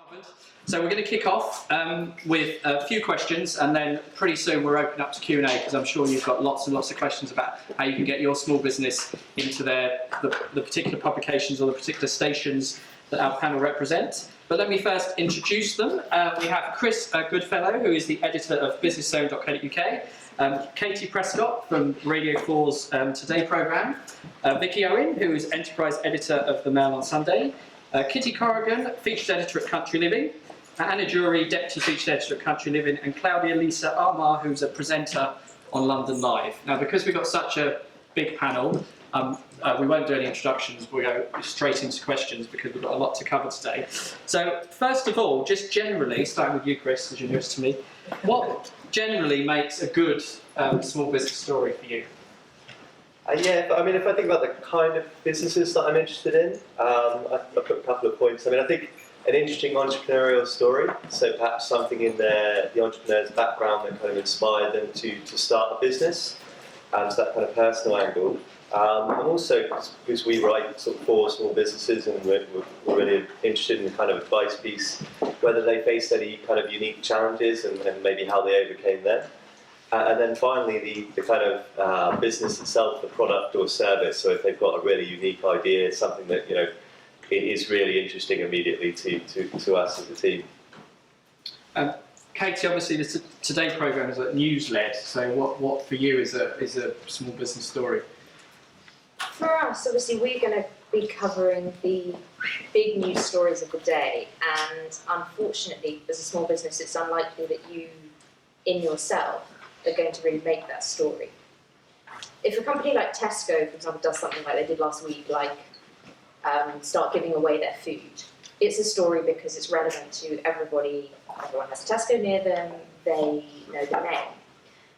covered. So we're going to kick off with a few questions, and then pretty soon we're opening up to Q&A, because I'm sure you've got lots and lots of questions about how you can get your small business into the particular publications or the particular stations that our panel represent. But let me first introduce them. We have Chris Goodfellow, who is the editor of businesszone.co.uk, Katie Prescott from Radio 4's Today programme, Vicky Owen, who is enterprise editor of the Mail on Sunday, Kitty Corrigan, featured editor at Country Living, Anna Jury, deputy featured editor at Country Living, and Claudia Lisa Armar, who's a presenter on London Live. Now, because we've got such a big panel, we won't do any introductions, we'll go straight into questions because we've got a lot to cover today. So, first of all, just generally, starting with you, Chris, as you're nearest to me, what generally makes a good small business story for you? Yeah, I mean, if I think about the kind of businesses that I'm interested in, I put a couple of points. I mean, I think an interesting entrepreneurial story, so perhaps something in the entrepreneur's background that kind of inspired them to start a business, so that kind of personal angle. And also, because we write sort of for small businesses and we're really interested in the kind of advice piece, whether they faced any kind of unique challenges and maybe how they overcame them. And then finally, the kind of business itself, the product or service. So if they've got a really unique idea, something that it is really interesting immediately to us as a team. Katie, obviously the Today programme is news-led. So what for you is a small business story? For us, obviously, we're going to be covering the big news stories of the day, and unfortunately, as a small business, it's unlikely that you, in yourself, are going to really make that story. If a company like Tesco, for example, does something like they did last week, like start giving away their food, it's a story because it's relevant to everybody. Everyone has a Tesco near them, they know the name.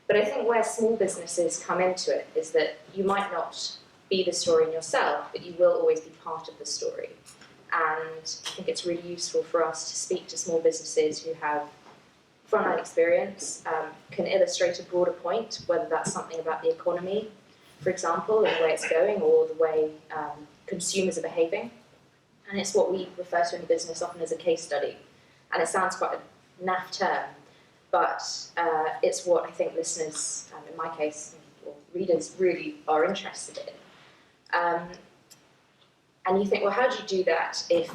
But I think where small businesses come into it is that you might not be the story in yourself, but you will always be part of the story. And I think it's really useful for us to speak to small businesses who have frontline experience, can illustrate a broader point, whether that's something about the economy, for example, and the way it's going, or the way consumers are behaving. And it's what we refer to in the business often as a case study. And it sounds quite a naff term, but it's what I think listeners, in my case, or readers really are interested in. And you think, well, how do you do that if,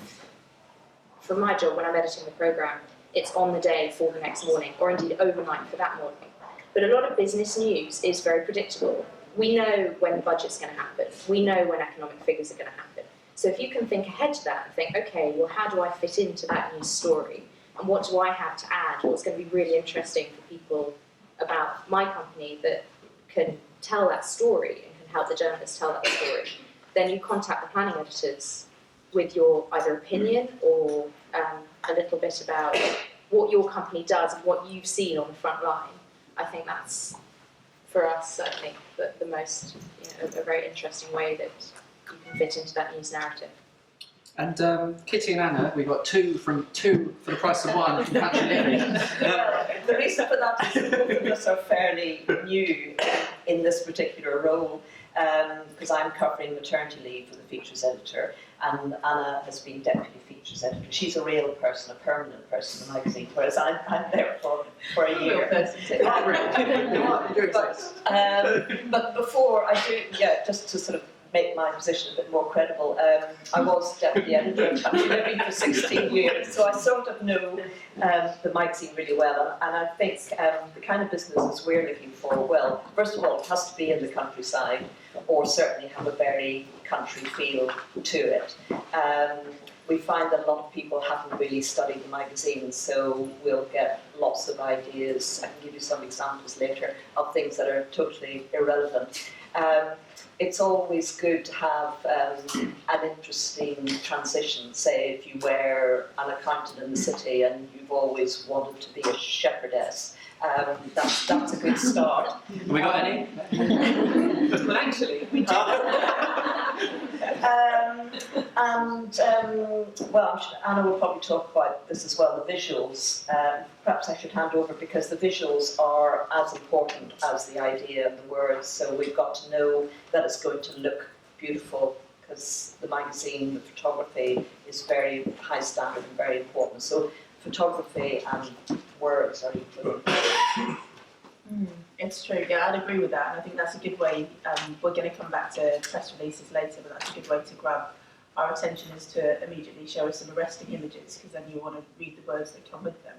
for my job, when I'm editing the programme, it's on the day for the next morning, or indeed overnight for that morning. But a lot of business news is very predictable. We know when the budget's going to happen. We know when economic figures are going to happen. So if you can think ahead to that and think, okay, well, how do I fit into that news story? And what do I have to add? What's going to be really interesting for people about my company that can tell that story and can help the journalists tell that story? Then you contact the planning editors with your either opinion or a little bit about what your company does and what you've seen on the front line. I think that's, for us, certainly the most, a very interesting way that you can fit into that news narrative. And Kitty and Anna, we've got two for the price of one from Country Living. The reason for that is that both of us are fairly new in this particular role, because I'm covering maternity leave for the features editor, and Anna has been deputy features editor. She's a real person, a permanent person in the magazine, whereas I'm there for a year. But before I do, just to sort of make my position a bit more credible, I was deputy editor of Country Living for 16 years, so I sort of know the magazine really well, and I think the kind of businesses we're looking for, well, first of all, it has to be in the countryside, or certainly have a very country feel to it. We find that a lot of people haven't really studied the magazine, so we'll get lots of ideas. I can give you some examples later of things that are totally irrelevant. It's always good to have an interesting transition. Say if you were an accountant in the city and you've always wanted to be a shepherdess, that's a good start. Have we got any? Well, actually, we do. Anna will probably talk about this as well, the visuals. Perhaps I should hand over, because the visuals are as important as the idea and the words, so we've got to know that it's going to look beautiful, because the magazine, the photography is very high standard and very important. So photography and words are equally important. It's true, yeah, I'd agree with that, and I think that's a good way. We're going to come back to press releases later, but that's a good way to grab our attention, is to immediately show us some arresting images, because then you want to read the words that come with them.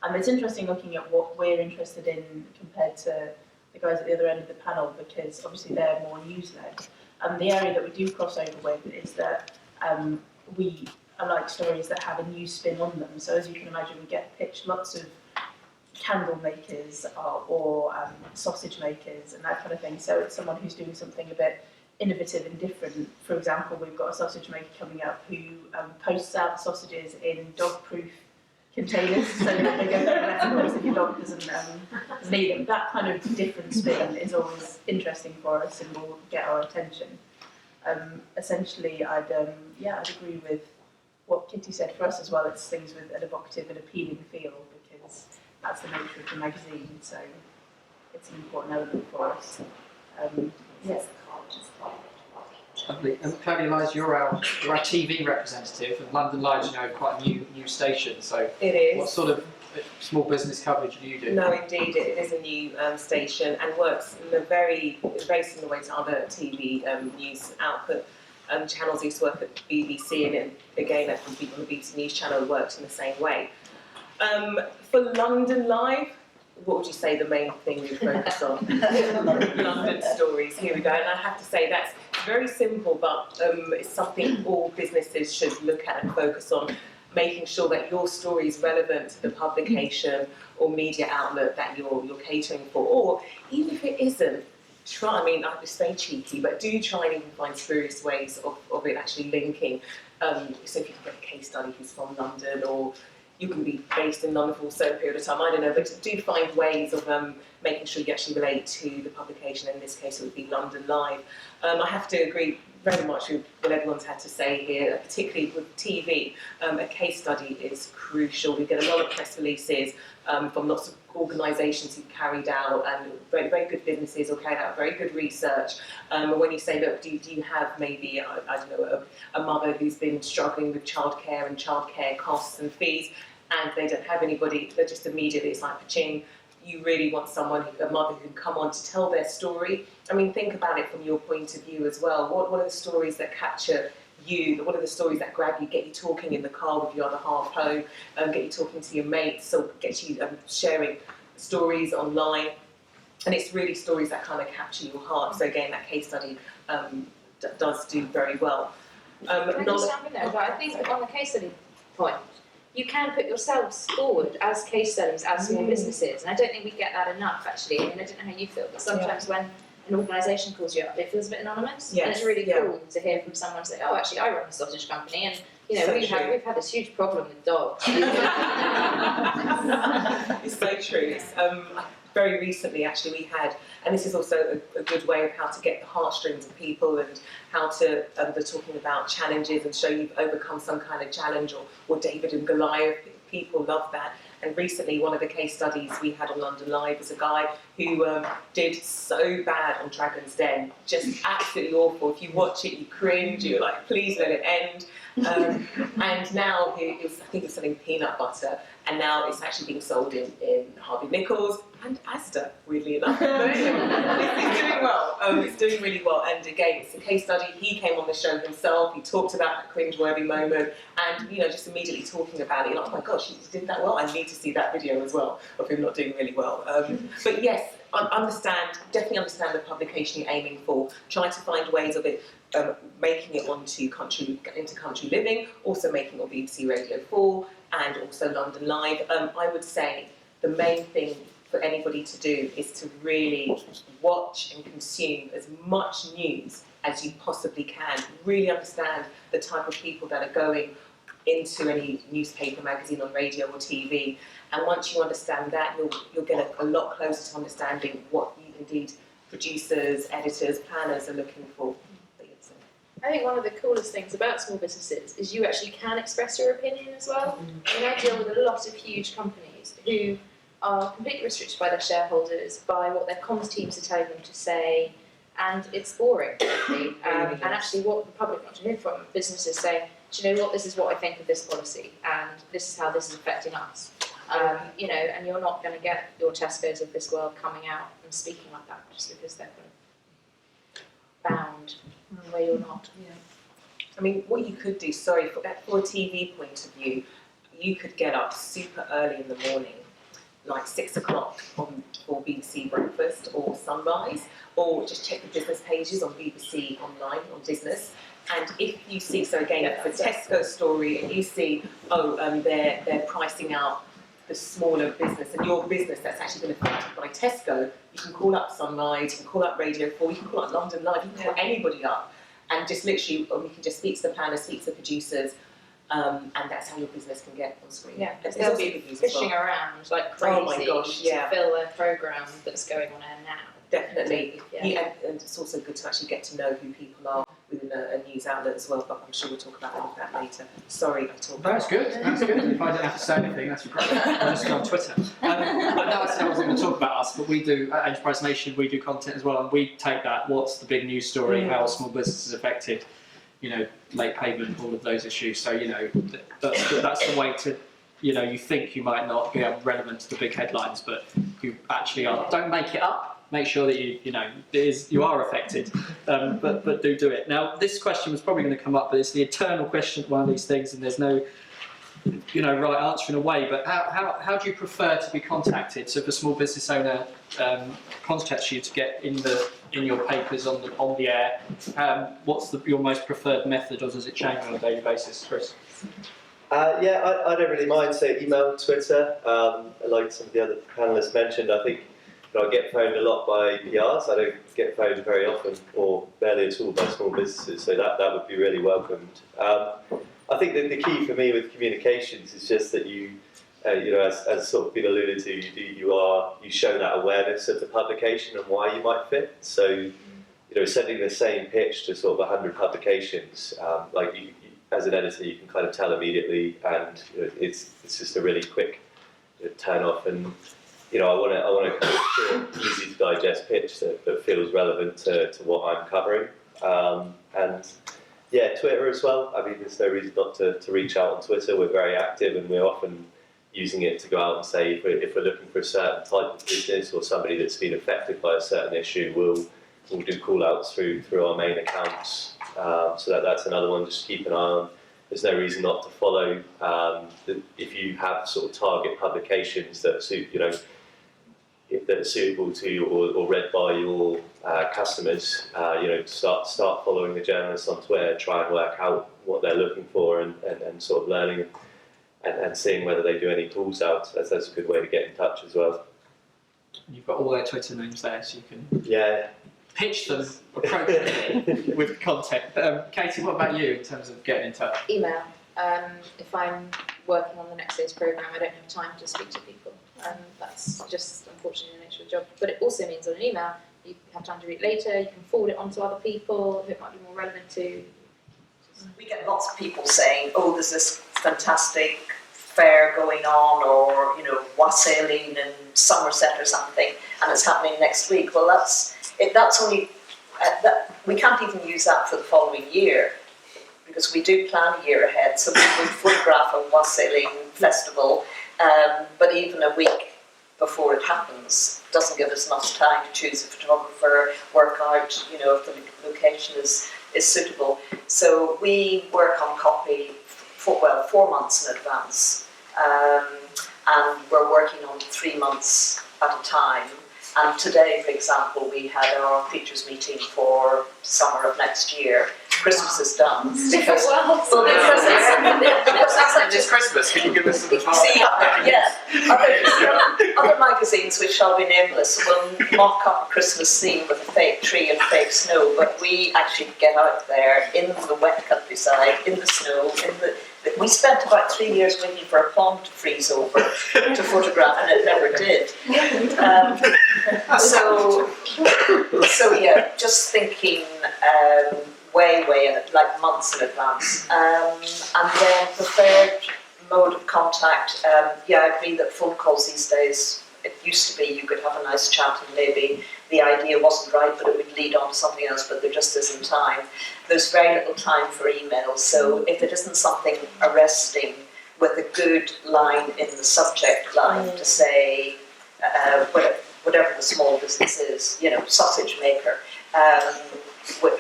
And it's interesting looking at what we're interested in compared to the guys at the other end of the panel, because obviously they're more news-led. And the area that we do cross over with is that we like stories that have a news spin on them. So as you can imagine, we get pitched lots of candle makers or sausage makers and that kind of thing. So it's someone who's doing something a bit innovative and different. For example, we've got a sausage maker coming up who posts out sausages in dog-proof containers so that they go through leftovers if your dog doesn't need them. That kind of different spin is always interesting for us and will get our attention. Essentially, I'd agree with what Kitty said. For us as well, it's things with an evocative and appealing feel, because that's the nature of the magazine, so it's an important element for us. Yes. Lovely. And Claudia Lies, you're our TV representative, and London Live's quite a new station. So It is. what sort of small business coverage do you do? No, indeed, it is a new station and works in a very similar way to other TV news output channels. I used to work at BBC, and again, I think people on the BBC News channel worked in the same way. For London Live, what would you say the main thing we focus on? London stories. Here we go. And I have to say that's very simple, but it's something all businesses should look at and focus on, making sure that your story is relevant to the publication or media outlet that you're catering for. Or even if it isn't, try, I mean, I have to stay cheeky, but do try and even find spurious ways of it actually linking. So if you can get a case study who's from London, or you can be based in London for a certain period of time, I don't know, but do find ways of making sure you actually relate to the publication. In this case, it would be London Live. I have to agree very much with what everyone's had to say here, particularly with TV. A case study is crucial. We get a lot of press releases from lots of organisations who've carried out, and very, very good businesses or carried out very good research. And when you say, look, do you have maybe, I don't know, a mother who's been struggling with childcare and childcare costs and fees, and they don't have anybody, they're just immediately, it's like pa-ching. You really want someone, a mother who can come on to tell their story. I mean, think about it from your point of view as well. What are the stories that capture you? What are the stories that grab you, get you talking in the car with your other half home, get you talking to your mates, so get you sharing stories online? And it's really stories that kind of capture your heart. So again, that case study does do very well. Can I just jump in there? But I think on the case study point, you can put yourselves forward as case studies, as small businesses, and I don't think we get that enough, actually. I mean, I don't know how you feel, but sometimes when an organisation calls you up, it feels a bit anonymous, and it's really cool to hear from someone say, oh, actually, I run a sausage company, and we've had this huge problem with dogs. It's so true. It's, very recently, actually, we had, and this is also a good way of how to get the heartstrings of people, and how to, they're talking about challenges and show you've overcome some kind of challenge, or David and Goliath. People love that. And recently, one of the case studies we had on London Live was a guy who did so bad on Dragon's Den, just absolutely awful. If you watch it, you cringe, you're like, please let it end. And now I think he's selling peanut butter, and now it's actually being sold in Harvey Nichols and Asda, weirdly enough. It's doing well. It's doing really well. And again, it's a case study. He came on the show himself. He talked about that cringe-worthy moment, and just immediately talking about it. You're like, oh my gosh, he did that well. I need to see that video as well of him not doing really well. But yes, definitely understand the publication you're aiming for. Try to find ways of it. Making it into country living, also making it on BBC Radio 4 and also London Live. I would say the main thing for anybody to do is to really watch and consume as much news as you possibly can. Really understand the type of people that are going into any newspaper, magazine, on radio or TV. And once you understand that, you'll get a lot closer to understanding what indeed producers, editors, planners are looking for. I think one of the coolest things about small businesses is you actually can express your opinion as well. I mean, I deal with a lot of huge companies who are completely restricted by their shareholders, by what their comms teams are telling them to say, and it's boring, frankly. And actually what the public want to hear from businesses saying, do you know what, this is what I think of this policy, and this is how this is affecting us. You know, and you're not going to get your Tesco's of this world coming out and speaking like that just because they're kind of bound where you're not. I mean, what you could do, sorry, for a TV point of view, you could get up super early in the morning, like 6 o'clock for BBC Breakfast or Sunrise, or just check the business pages on BBC Online on business. And if you see, so again, if it's a Tesco story and you see, they're pricing out the smaller business and your business that's actually been affected by Tesco, you can call up Sunrise, you can call up Radio 4, you can call up London Live, you can call anybody up and just literally, we can just speak to the planners, speak to the producers, and that's how your business can get on screen. Yeah, There's they'll also be good news as well. fishing around like crazy Oh my gosh, yeah. to fill a programme that's going on air now. Definitely. Yeah. And it's also good to actually get to know who people are within a news outlet as well, but I'm sure we'll talk about that later. Sorry, I talked. That's good. That's good. If I don't have to say anything, that's great. I'll just go on Twitter. I know I said I wasn't going to talk about us, but we do at Enterprise Nation. We do content as well, and we take that. What's the big news story? How are small businesses affected? You know, late payment, all of those issues. So you know, that's the way to. You know, you think you might not be relevant to the big headlines, but you actually are. Don't make it up. Make sure that you are affected, but do it. Now, this question was probably going to come up, but it's the eternal question, one of these things, and there's no, right answer in a way. But how do you prefer to be contacted? So, if a small business owner contacts you to get in your papers on the air, what's your most preferred method, or does it change on a daily basis, Chris? I don't really mind. So, email, Twitter. Like some of the other panelists mentioned, I think. I get phoned a lot by PRs. I don't get phoned very often, or barely at all, by small businesses. So that would be really welcomed. I think that the key for me with communications is just that you, as sort of been alluded to, you show that awareness of the publication and why you might fit. So, sending the same pitch to sort of 100 publications, as an editor, you can kind of tell immediately, and it's just a really quick turn off. And I want to kind of short, easy to digest pitch that feels relevant to what I'm covering. And Twitter as well. I mean, there's no reason not to reach out on Twitter. We're very active, and we're often using it to go out and say if we're looking for a certain type of business or somebody that's been affected by a certain issue, we'll do call outs through our main accounts. So that's another one. Just keep an eye on. There's no reason not to follow. If you have sort of target publications that suit, if they're suitable to you or read by your customers, start following the journalists on Twitter, try and work out what they're looking for and sort of learning and seeing whether they do any calls out. That's a good way to get in touch as well. You've got all their Twitter names there, so you can pitch them appropriately with content. Katie, what about you in terms of getting in touch? Email. If I'm working on the next day's programme, I don't have time to speak to people. That's just unfortunately the nature of the job. But it also means on an email, you have time to read later, you can forward it on to other people who it might be more relevant to. We get lots of people saying, oh, there's this fantastic fair going on, or, wassailing in Somerset or something, and it's happening next week. Well, that's only, we can't even use that for the following year, because we do plan a year ahead, so we would photograph a wassailing festival, but even a week before it happens doesn't give us enough time to choose a photographer, work out, if the location is suitable. So we work on copy for 4 months in advance, and we're working on 3 months at a time. And today, for example, we had our features meeting for summer of next year. Christmas is done because It's Christmas. Can you give us some advice? Other magazines, which shall be nameless, will mock up a Christmas scene with a fake tree and fake snow, but we actually get out there in the wet countryside, in the snow, we spent about 3 years waiting for a pond to freeze over to photograph, and it never did. Just thinking way in it, like months in advance. And then preferred mode of contact, I agree that phone calls these days, it used to be you could have a nice chat and maybe the idea wasn't right, but it would lead on to something else, but there just isn't time. There's very little time for emails, so if it isn't something arresting with a good line in the subject line to say, whatever the small business is, sausage maker, with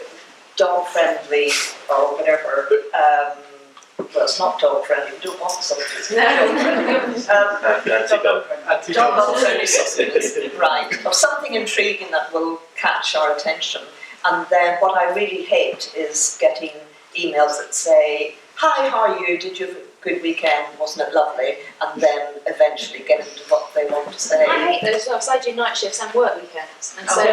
dog friendly or whatever. Well, it's not dog friendly. We don't want sausages. Dog friendly sausages, right? Or something intriguing that will catch our attention. And then what I really hate is getting emails that say, "Hi, how are you? Did you have a good weekend? Wasn't it lovely?" And then eventually get into what they want to say. I hate those because I do night shifts and work weekends, and so.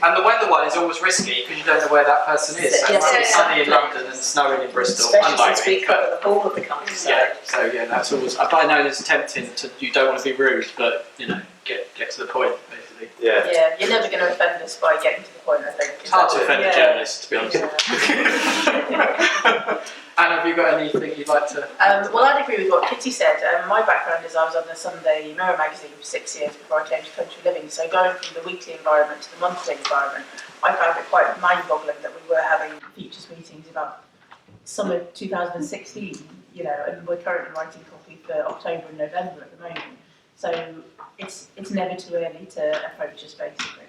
And the weather one is always risky because you don't know where that person is. So Yes, it might be yes. sunny in London and snowing in Bristol, Especially unlike since me. we cover the whole of the countryside. Yeah, so yeah, that's always. But I know it's tempting to. You don't want to be rude, but get to the point, basically. Yeah. Yeah, you're never going to offend us by getting to the point, I think. It's hard to offend a Yeah. journalist, to be honest. Anna, have you got anything you'd like to? Well, I'd agree with what Kitty said. My background is I was on the Sunday Mirror magazine for 6 years before I came to Country Living. So going from the weekly environment to the monthly environment, I found it quite mind-boggling that we were having features meetings about summer 2016, and we're currently writing copy for October and November at the moment. So it's never too early to approach us, basically.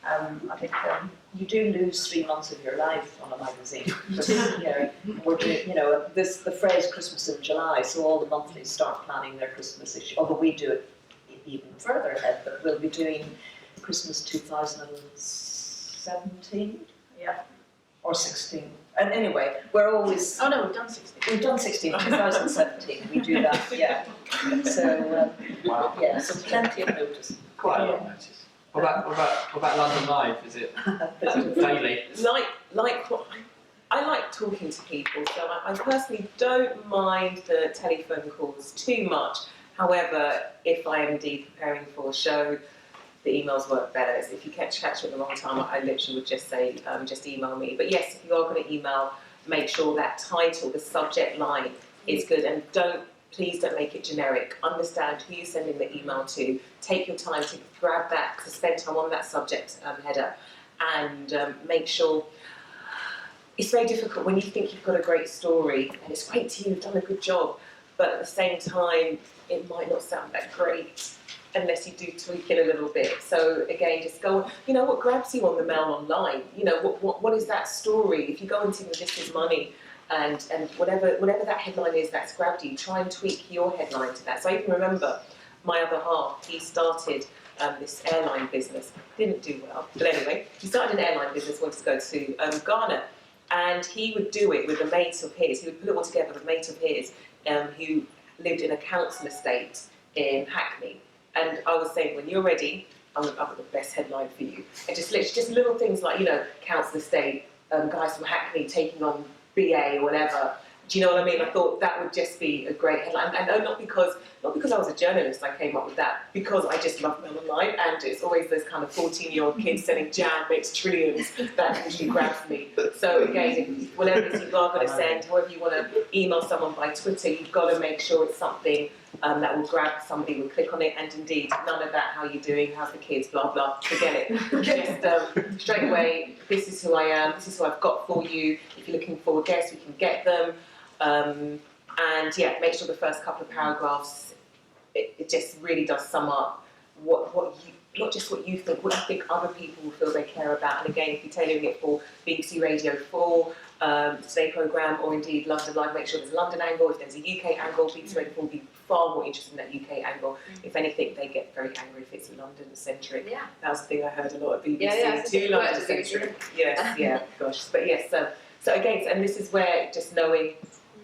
I think You do lose 3 months of your life on a magazine. We're doing, the phrase Christmas in July, so all the monthlies start planning their Christmas issue. Although we do it even further ahead, but we'll be doing Christmas 2017. Yeah. Or 16. And anyway, we're always. Oh no, we've done 16. We've done 16, 2017. We do that, yeah. So Wow. yeah, so plenty of notice. Quite a lot of notice. What about London Live? Is it daily? Like what I like talking to people, so I personally don't mind the telephone calls too much. However, if I am indeed preparing for a show, the emails work better. So if you catch me at the wrong time, I literally would just say, just email me. But yes, if you are going to email, make sure that title, the subject line is good, and please don't make it generic. Understand who you're sending the email to. Take your time to grab that, to spend time on that subject header, and make sure. It's very difficult when you think you've got a great story, and it's great to you've done a good job, but at the same time, it might not sound that great unless you do tweak it a little bit. So again, just go, what grabs you on the Mail Online? What is that story? If you go into This Is Money, and whatever that headline is that's grabbed you, try and tweak your headline to that. So I even remember my other half, he started this airline business, didn't do well, but anyway, he started an airline business, wanted to go to Ghana, and he would do it with a mate of his. He would put it all together with a mate of his who lived in a council estate in Hackney. And I was saying, when you're ready, I've got the best headline for you. And just little things like, council estate, guys from Hackney taking on BA or whatever. Do you know what I mean? I thought that would just be a great headline. And not because I was a journalist I came up with that, because I just love Mail Online, and it's always those kind of 14-year-old kids selling jam makes trillions that usually grabs me. So again, whatever it is you are going to send, however you want to email someone by Twitter, you've got to make sure it's something that will grab somebody, will click on it, and indeed, none of that, how you doing, how's the kids, blah, blah, forget it. Just straight away, this is who I am, this is who I've got for you. If you're looking for guests, we can get them. And yeah, make sure the first couple of paragraphs, it just really does sum up what you, not just what you think, what you think other people will feel they care about. And again, if you're tailoring it for BBC Radio 4, Today programme, or indeed London Live, make sure there's a London angle. If there's a UK angle, BBC Radio 4 will be far more interested in that UK angle. If anything, they get very angry if it's London-centric. Yeah. That was the thing I heard a lot of BBC, Yeah, too London-centric. Yes, yeah, gosh. But yes, so again, and this is where just knowing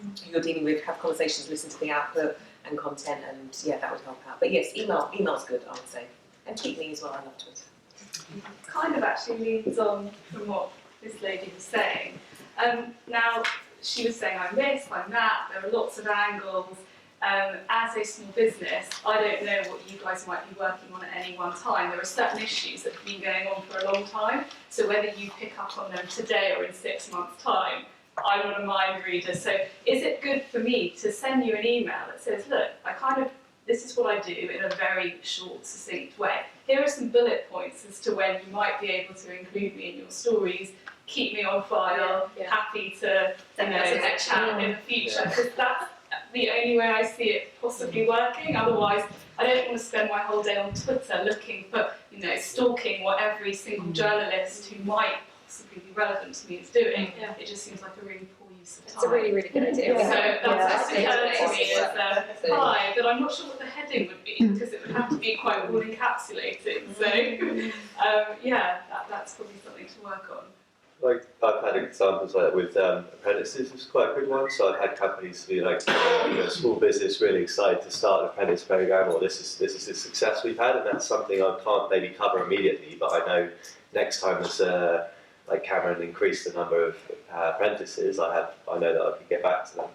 who you're dealing with, have conversations, listen to the output and content, and yeah, that would help out. But yes, email's good, I would say. And tweet me as well, I love Twitter. Kind of actually leads on from what this lady was saying. Now, she was saying, I'm this, I'm that, there are lots of angles. As a small business, I don't know what you guys might be working on at any one time. There are certain issues that have been going on for a long time, so whether you pick up on them today or in 6 months' time, I'm not a mind reader. So is it good for me to send you an email that says, look, this is what I do in a very short, succinct way. Here are some bullet points as to when you might be able to include me in your stories. Keep me on file. Yeah. Happy to chat in the future, because that's the only way I see it possibly working. Otherwise, I don't want to spend my whole day on Twitter looking for, stalking what every single journalist who might possibly be relevant to me is doing. Yeah. It just seems like a really poor use of time. It's a really, really good idea. So that's Yeah. occurred to me as a So- hi, but I'm not sure what the heading would be, because it would have to be quite all encapsulating. So that's probably something to work on. Like I've had examples like that with apprentices, which is quite a good one. So I've had companies be like, small business really excited to start an apprentice program, or this is the success we've had, and that's something I can't maybe cover immediately, but I know next time as like Cameron increased the number of apprentices, I know that I could get back to them.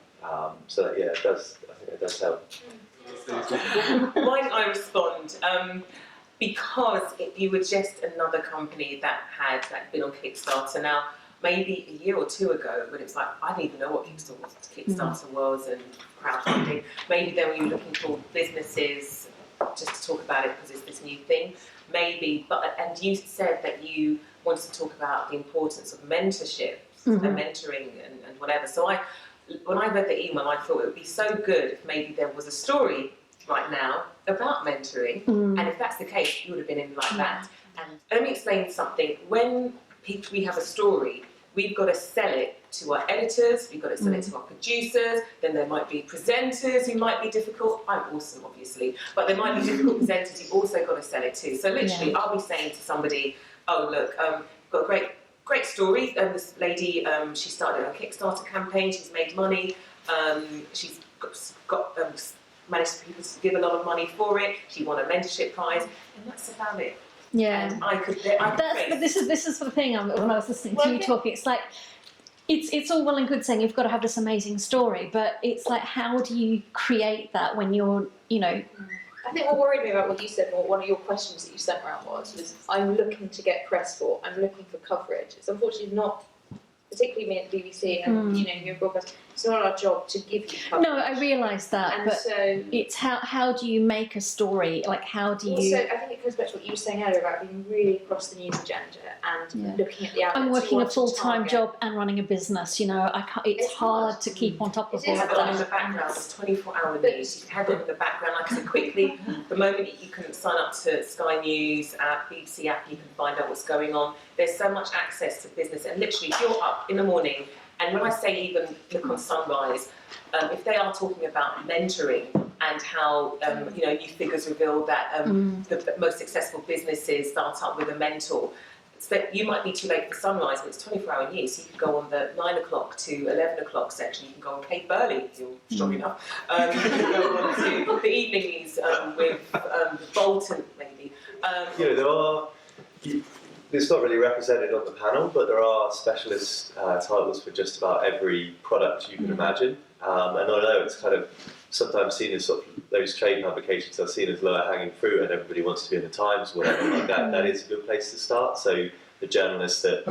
So that, I think it does help. Why did I respond? Because you were just another company that had been on Kickstarter. Now, maybe a year or two ago, when it was like, I didn't even know what Kickstarter was and crowdfunding. Maybe then when you were looking for businesses just to talk about it because it's this new thing. Maybe, and you said that you wanted to talk about the importance of mentorship and mentoring and whatever. So when I read the email, I thought it would be so good if maybe there was a story right now about mentoring, and if that's the case, you would have been in like that. And let me explain something. When we have a story, we've got to sell it to our editors, we've got to sell it to our producers, then there might be presenters who might be difficult. I'm awesome, obviously, but there might be difficult presenters you've also got to sell it to. So literally, I'll be saying to somebody, oh look, got a great story. This lady, she started a Kickstarter campaign, she's made money, she's got managed to give a lot of money for it. She won a mentorship prize, and that's about it. Yeah. And I could But this is the thing. When I was listening to you talking, it's like it's all well and good saying you've got to have this amazing story, but it's like, how do you create that when you're, I think what worried me about what you said, or one of your questions that you sent around was I'm looking to get press for, I'm looking for coverage. It's unfortunately not, particularly me at the BBC and your broadcast, it's not our job to give you coverage. No, I realise that, And but so it's how do you make a story? Like, how do you? also, I think it goes back to what you were saying earlier about being really across the news agenda and looking at the outlets. I'm you working a want to full-time target. job and running a business. I can't. It's hard to keep on top of It all is of have it on in that. the background, it's 24-hour news. You can have it in the background, like I said, quickly. The moment you can sign up to Sky News app, BBC app, you can find out what's going on. There's so much access to business, and literally, if you're up in the morning, and when I say even look on Sunrise, if they are talking about mentoring and how new figures reveal that the most successful businesses start up with a mentor. So you might be too late for Sunrise, but it's 24-hour news. So you can go on the 9 o'clock to 11 o'clock section. You can go on Kate Burley, if you're strong enough. You can go on to the evening news with Bolton, maybe. There are. It's not really represented on the panel, but there are specialist titles for just about every product you can imagine. And I know it's kind of sometimes seen as sort of those trade publications are seen as lower hanging fruit, and everybody wants to be in the Times, whatever like that. That is a good place to start. So the journalists that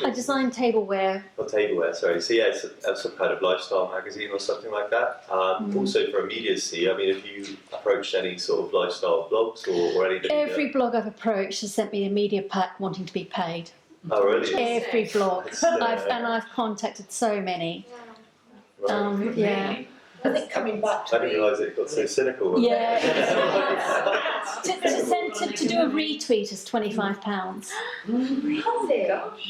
I design tableware. or tableware, sorry. So it's some kind of lifestyle magazine or something like that. Also for immediacy, I mean, if you approached any sort of lifestyle blogs or anything. Every blog I've approached has sent me a media pack wanting to be paid. Oh really? Every blog. That's, I've contacted so many. Right. Yeah. I think coming back to I didn't realise it got so cynical. Yeah. to do a retweet is £25. Really?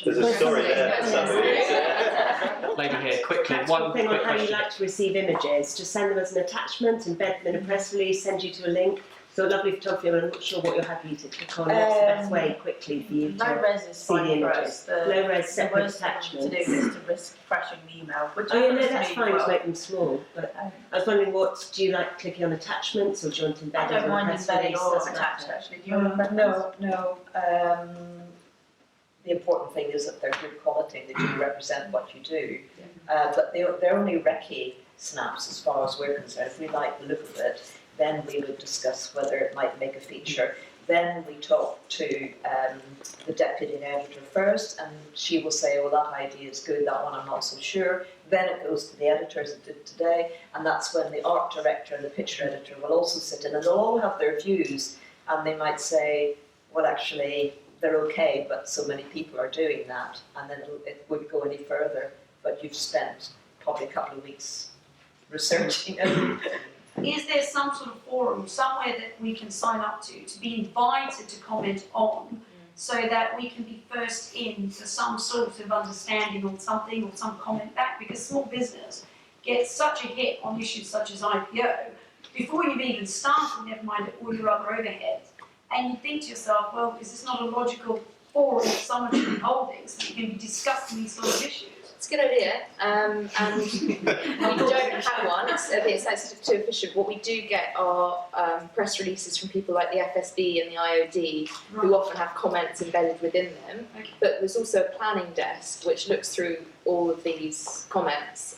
There's a story there for somebody. Lady here, quickly, one Thing quick on how you question. like to receive images, just send them as an attachment, embed them in a press release, send you to a link. So lovely photography, I'm not sure what you're happy to click on. What's the best way quickly for you Low to res is see the fine for images? us. The Low res the separate worst thing attachments. to do is to risk crashing the email, which Oh yeah, no, happens to that's me fine well. to make them small. But I was wondering, do you like clicking on attachments, or do you want to embed I it don't in a mind press embedded release? or Doesn't attached matter. actually. Do you want to No. The important thing is that they're good quality, they do represent what you do. But they're only recce snaps as far as we're concerned. If we like the look of it, then we would discuss whether it might make a feature. then we talk to the deputy editor first, and she will say, oh, that idea is good, that one I'm not so sure. Then it goes to the editors, it did today, and that's when the art director and the picture editor will also sit in, and they'll all have their views, and they might say, well, actually, they're okay, but so many people are doing that, and then it wouldn't go any further, but you've spent probably a couple of weeks researching it. Is there some sort of forum, somewhere that we can sign up to be invited to comment on, so that we can be first in for some sort of understanding on something or some comment back? Because small business gets such a hit on issues such as IPO, before you've even started, never mind all your other overheads, and you think to yourself, well, is this not a logical forum for someone to be holding so that you can be discussing these sort of issues? It's a good idea, and we don't have one. It's a bit sensitive to efficient. What we do get are press releases from people like the FSB and the IOD, who often have comments embedded within them. Okay. But there's also a planning desk which looks through all of these comments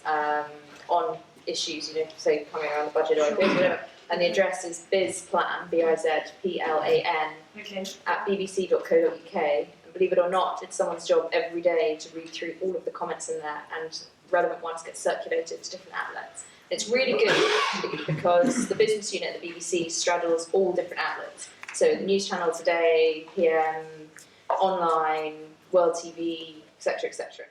on issues, you know, say coming around the budget or whatever. And the address is bizplan, BIZPLAN, Okay. at bbc.co.uk. And believe it or not, it's someone's job every day to read through all of the comments in there, and relevant ones get circulated to different outlets. It's really good because the business unit at the BBC straddles all different outlets. So the news channel Today, PM, online, World TV, etc., etc.